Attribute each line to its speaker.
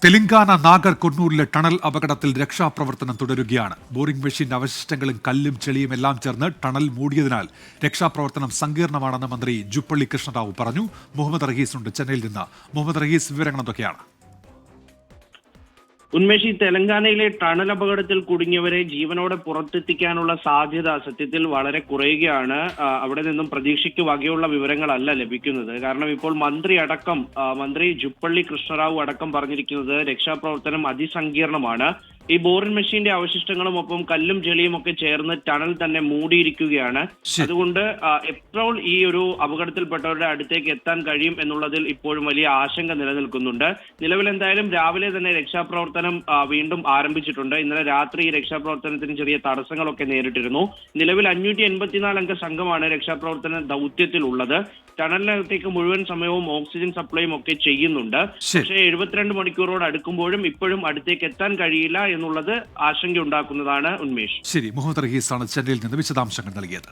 Speaker 1: Telangana Nagar കൊന്നൂരിലെ tunnel അപകടത്തിൽ രക്ഷാപ്രവർത്തനം തുടരുകയാണ്. ബോറിംഗ് മെഷീന്റെ അവശിഷ്ടങ്ങളും കല്ലും ചെളിയും എല്ലാം ചേർന്ന് ടണൽ മൂടിയതിനാൽ രക്ഷാപ്രവർത്തനം സങ്കീർണമാണെന്ന് മന്ത്രി ജുപ്പള്ളി കൃഷ്ണറാവു പറഞ്ഞു. മുഹമ്മദ് റഹീസ് ഉണ്ട് ചെന്നൈയിൽ നിന്ന്. മുഹമ്മദ് റഹീസ്, വിവരങ്ങൾ എന്തൊക്കെയാണ്?
Speaker 2: ഉന്മേഷി, തെലങ്കാനയിലെ ടണൽ അപകടത്തിൽ കുടുങ്ങിയവരെ ജീവനോടെ പുറത്തെത്തിക്കാനുള്ള സാധ്യത സത്യത്തിൽ വളരെ കുറയുകയാണ്. അവിടെ നിന്നും പ്രതീക്ഷയ്ക്ക് വകയുള്ള വിവരങ്ങളല്ല ലഭിക്കുന്നത്. കാരണം ഇപ്പോൾ മന്ത്രി ജുപ്പള്ളി കൃഷ്ണറാവു അടക്കം പറഞ്ഞിരിക്കുന്നത് രക്ഷാപ്രവർത്തനം അതിസങ്കീർണമാണ്. ഈ ബോറിംഗ് മെഷീന്റെ അവശിഷ്ടങ്ങളും ഒപ്പം കല്ലും ചെളിയും ഒക്കെ ചേർന്ന് ടണൽ തന്നെ മൂടിയിരിക്കുകയാണ്. അതുകൊണ്ട് എപ്പോൾ ഈ ഒരു അപകടത്തിൽപ്പെട്ടവരുടെ അടുത്തേക്ക് എത്താൻ കഴിയും എന്നുള്ളതിൽ ഇപ്പോഴും വലിയ ആശങ്ക നിലനിൽക്കുന്നുണ്ട്. നിലവിൽ എന്തായാലും രാവിലെ തന്നെ രക്ഷാപ്രവർത്തനം വീണ്ടും ആരംഭിച്ചിട്ടുണ്ട്. ഇന്നലെ രാത്രി ഈ രക്ഷാപ്രവർത്തനത്തിന് ചെറിയ തടസ്സങ്ങളൊക്കെ നേരിട്ടിരുന്നു. നിലവിൽ 584 അംഗ സംഘമാണ് രക്ഷാപ്രവർത്തന ദൗത്യത്തിലുള്ളത്. ടണലിനകത്തേക്ക് മുഴുവൻ സമയവും ഓക്സിജൻ സപ്ലൈയും ഒക്കെ ചെയ്യുന്നുണ്ട്. പക്ഷേ 72 മണിക്കൂറോട് അടുക്കുമ്പോഴും ഇപ്പോഴും അടുത്തേക്ക് എത്താൻ കഴിയില്ല എന്നുള്ളത് ആശങ്കയുണ്ടാക്കുന്നതാണ്. ഉന്മേഷ്,
Speaker 1: ശരി. മുഹമ്മദ് റഹീസാണ് ചെന്നൈയിൽ നിന്ന് വിശദാംശങ്ങൾ നൽകിയത്.